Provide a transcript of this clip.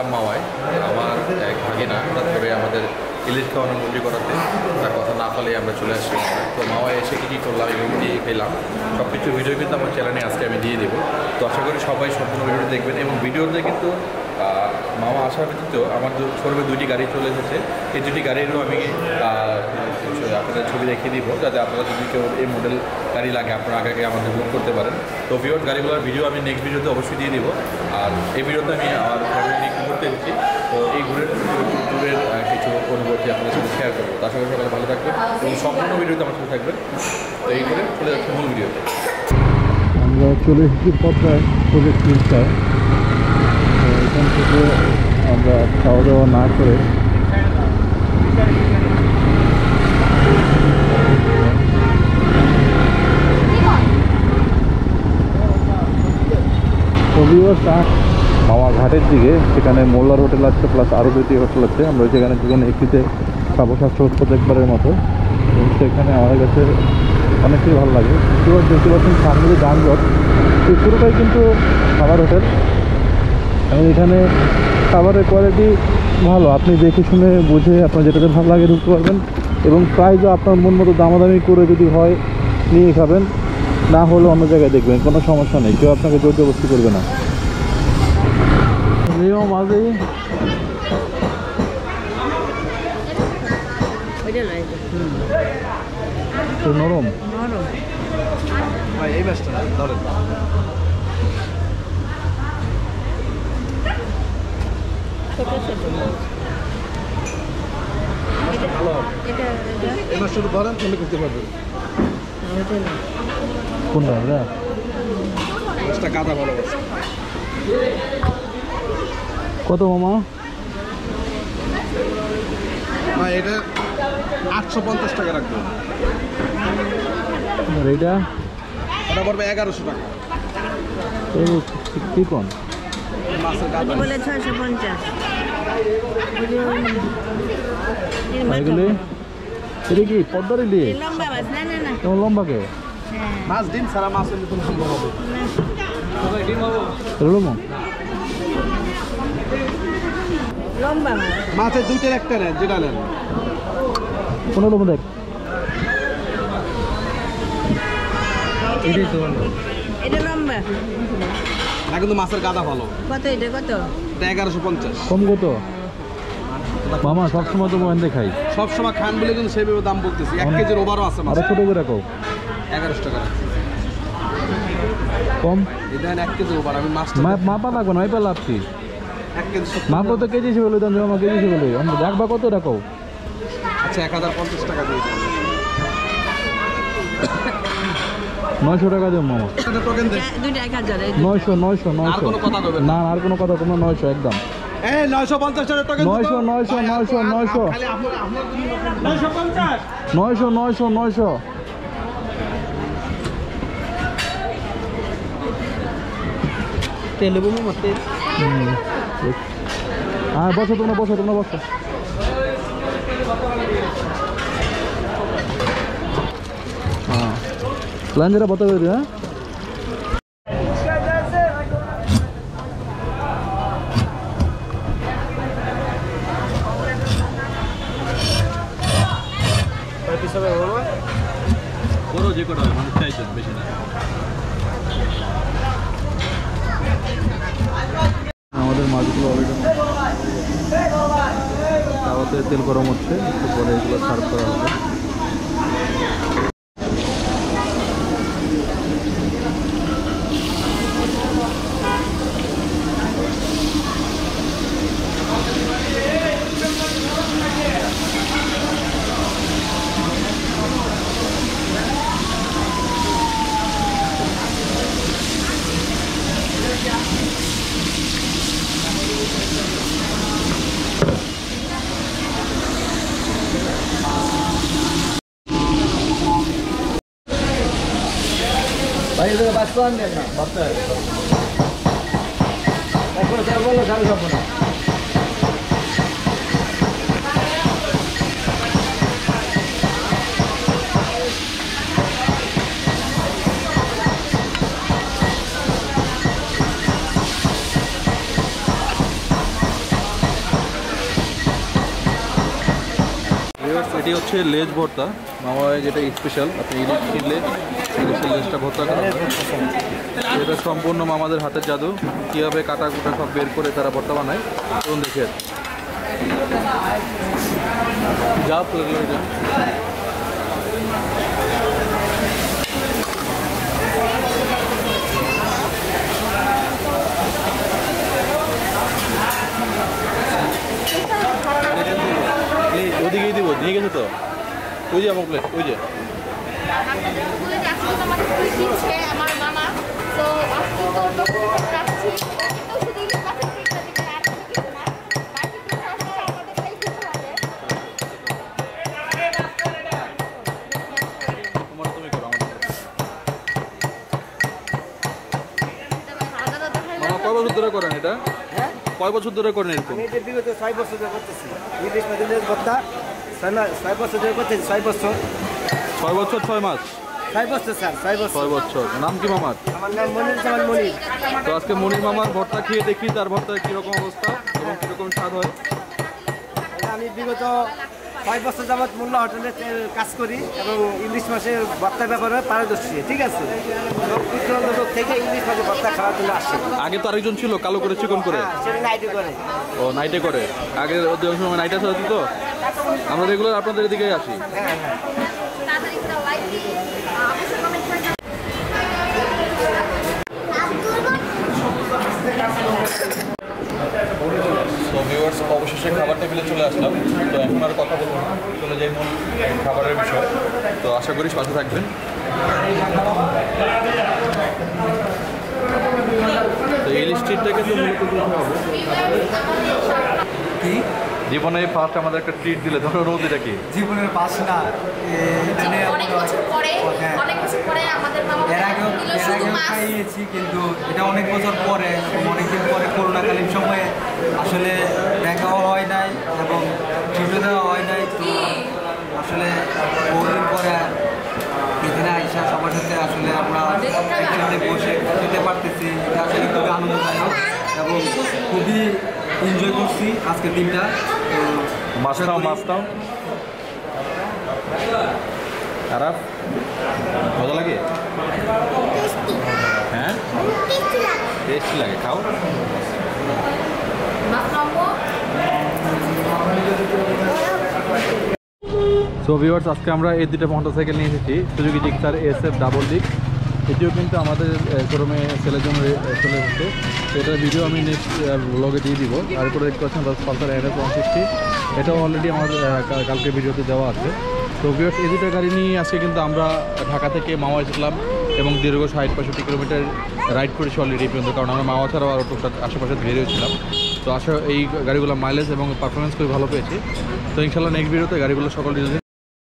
আসলাম মাওয়ায়। আমার এক ভাগিনা হঠাৎ করে আমাদের ইলিশ খাওয়ানোর মন্দির করাতে, তার কথা না পালেই আমরা চলে আসছি মাওয়ায়। তো মাওয়ায় এসে কী করলাম এবং কী পেলাম সব কিছু ভিডিও কিন্তু আমার চ্যানেলে আজকে আমি দিয়ে দেবো। তো আশা করি সবাই সম্পূর্ণ ভিডিওটি দেখবেন এবং ভিডিওতে কিন্তু মামা আসার ব্যতীত আমার শোরুমে 2টি গাড়ি চলে এসেছে। এই 2টি গাড়িরও আমি আপনাদের ছবি দেখিয়ে দিব, যাতে আপনারা যদি কেউ এই মডেল গাড়ি লাগে আপনারা আগে আমাদের বুক করতে পারেন। তো ভিউয়ার্স, গাড়িগুলোর ভিডিও আমি নেক্সট ভিডিওতে অবশ্যই দিয়ে দিব। আর এই ভিডিওতে আমি আমার ফ্যামিলি নিয়ে ঘুরতে এসেছি, তো এই ট্যুরের কিছু অনুভূতি আপনাদের সাথে শেয়ার করবো। তো আশা করি সকালে ভালো থাকবেন এবং সম্পূর্ণ ভিডিওতে আমার সাথে থাকবেন। তো এই করে চলে যাচ্ছে মূল ভিডিওতে। আমরা চলে এসেছি পদ্মায় প্রজেক্ট মিলটায়। এখান থেকে আমরা খাওয়া দাওয়া না করে মামা ঘাটের দিকে, সেখানে মোল্লার হোটেল আছে, প্লাস আরও 2টি হোটেল আছে। আমরা সেখানে যেখানে একটিতে খাবো প্রত্যেকবারের মতো, এবং সেখানে আমাদের কাছে অনেকটাই ভালো লাগে। দেখতে পাচ্ছেন সামনে যে যানজট, সেই পুরোটাই কিন্তু খাবার হোটেল, এবং এখানে খাবারের কোয়ালিটি ভালো। আপনি দেখে শুনে বুঝে আপনার যেটাতে ভালো লাগে ঢুকতে পারবেন, এবং প্রাইসও আপনার মন মতো দামাদামি করে যদি হয় নিয়ে খাবেন, না হলে অন্য জায়গায় দেখবেন, কোনো সমস্যা নেই, কেউ আপনাকে জোর জবরদস্তি করবে না। মাঝে নরম এই মাছটা ধরেন। ভালো এই মাছটা ধরেন, তাহলে করতে পারবেন। কোনটা মাছটা কাদা ভালো আছে। কত মামা? এটা 850 টাকা রাখবো। এটা ওটা পড়বে 1100 টাকা। কি কোন মাছের কাদা বলে 650। এগুলো এটা কি পদ্মার ইলিশ? লম্বা মাছ। না না না, কেমন লম্বা কে? মাছ ডিম সারা মাছ হলে তো লম্বা হবে। সবাই ডিম হবে লম্বা। লম্বা মাছ মাছের 2টার একটা নেন, যেটা নেন। কোন লম্বা দেখ? এটা লম্বা না, কিন্তু মাছের গাদা ভালো। কত এটা? কত? এটা 1150। কম কত মামা? সবসময় তো বন্ধে খাই, সবসময় খান বলে কিন্তু সেইভাবে দাম বলতেছি। 1 কেজির ওভারও আছে মাছ। ছোট করে রাখো 1100 টাকা কম। এটা 1 কেজি ওভার। আমি মাছ মাপা লাগবে না, মাপা লাভছি 1 কেজি মাপো তো কেজি হিসেবে দাম জমা, কেজি হিসেবে রাখবা। কত রাখো? আচ্ছা 1050 টাকা দিয়ে দিন। 900 টাকা দেব মামা। টোকেন দে 900 900 900। না আর কোনো কথা তোমরা 900 একদম। 950 টাকা টোকেন। 900 900 900 900 খালি আপনার 950 900 900 900। তেল দেবো মামা তেল। হ্যাঁ বসো তোমরা, বসো তোমরা, বসো। হ্যাঁ লাঞ্জেরা বতা করে দিও। হ্যাঁ যে কটা মানে চাইছেন বেশি না। আমাদের মাছগুলো অলরেডি তাওয়াতে তেল গরম হচ্ছে, একটু পরে এগুলো সার্ভ করা হবে। भाई इधर बस कौन देना बात है देखो सब बोलो सब सब ना এটি হচ্ছে লেজ ভর্তা মাওয়ায়, যেটা স্পেশাল। আপনি ইলিশ কিনলে ইলিশের লেজটা ভর্তা করা হয়। এটা সম্পূর্ণ মামাদের হাতের জাদু, কীভাবে কাটা কুটা সব বের করে তারা ভর্তা বানায়। তখন দেখে যা প্লেট যা। ওদিকেই দিব, নিয়ে গেছে তো ওই যে আমার প্লেট, ওই যে আমার মামা তো রাখছি কয় বছর ধরে করেন এটা? কয় বছর ধরে করেন এরকম? আমি এটা বিগত 6 বছর ধরে করতেছি। ইলিশ মাছের ভর্তা 6 বছর ধরে করতেছি। 6 বছর 6 বছর 6 মাস 6 বছর স্যার 6 বছর। 6 বছর। নাম কি মামার? আমার নাম মনির জামান মনির। তো আজকে মনির মামার ভর্তা খেয়ে দেখি তার ভর্তার কীরকম অবস্থা এবং কীরকম স্বাদ হয়। আমি বিগত 6 বছর যাবৎ মোল্লা হোটেলে কাজ করি এবং ইলিশ মাছের ভর্তার ব্যাপারে পারদর্শী। ঠিক আছে, লোক থেকে ইলিশ মাছের ভর্তা খাওয়ার জন্য আসে। আগে তো আরেকজন ছিল কালো করে চিকন করে, সেটা নাইটে করে। ও নাইটে করে। আগে অধিকাংশ সময় নাইটে আসা হতো, তো আমরা রেগুলার আপনাদের দিকেই আসি। হ্যাঁ হ্যাঁ। তো ভিউয়ার্স, অবশেষে খাবার টেবিলে চলে আসলাম। তো এখন আর কথা বলবো না, চলে যাই মূল খাবারের বিষয়। তো আশা করি সাথে থাকবেন। তো ইলিশ ট্রিটটাকে তো মূলত কি জীবনে ফার্স্ট আমাদের একটা ট্রিট দিলে, ধরো রোদ, এটা কি জীবনের পাস না এখানে অনেক বছর পরে হ্যাঁ। অনেক বছর পরে আমাদের মামা এর আগেও খাইয়েছি, কিন্তু এটা অনেক বছর পরে, অনেকদিন পরে করোনাকালীন সময়ে আসলে দেখাও হয় নাই এবং ছুটে দেওয়া হয় নাই। তো আসলে বহুদিন পরে এখানে আইসা সবার সাথে আসলে আমরা একসাথে বসে খেতে পারতেছি, এটা আসলে খুবই আনন্দদায়ক এবং খুবই এনজয় করছি আজকের দিনটা। তো মাছটাও খারাপ মজা লাগে? হ্যাঁ, টেস্টি লাগে, খাও। সো ভিউয়ার্স, আজকে আমরা এই দুটো মোটরসাইকেল নিয়ে এসেছি, সুজুকি জিক্সার SF ডাবল ডিক। এটিও কিন্তু আমাদের শোরুমে সেলের জন্য চলে এসেছে। তো এটার ভিডিও আমি নেক্সট ব্লগে দিয়ে দিব। আর করে দেখতে পাচ্ছেন পালসার NS 160, এটাও অলরেডি আমার কালকে ভিডিওতে দেওয়া আছে। তো ভিউয়ার্স, এই দুটো গাড়ি নিয়ে আজকে কিন্তু আমরা ঢাকা থেকে মাওয়া এসেছিলাম এবং দীর্ঘ 60-65 কিলোমিটার রাইড করেছি অলরেডি পর্যন্ত, কারণ আমরা মাওয়া ছাড়াও আরও টুকটাক আশেপাশে বেরিয়েছিলাম। তো এই গাড়িগুলো মাইলেজ এবং পারফরমেন্স খুবই ভালো পেয়েছি। তো ইনশাল্লাহ নেক্সট ভিডিওতে গাড়িগুলো সকল ডিটেলস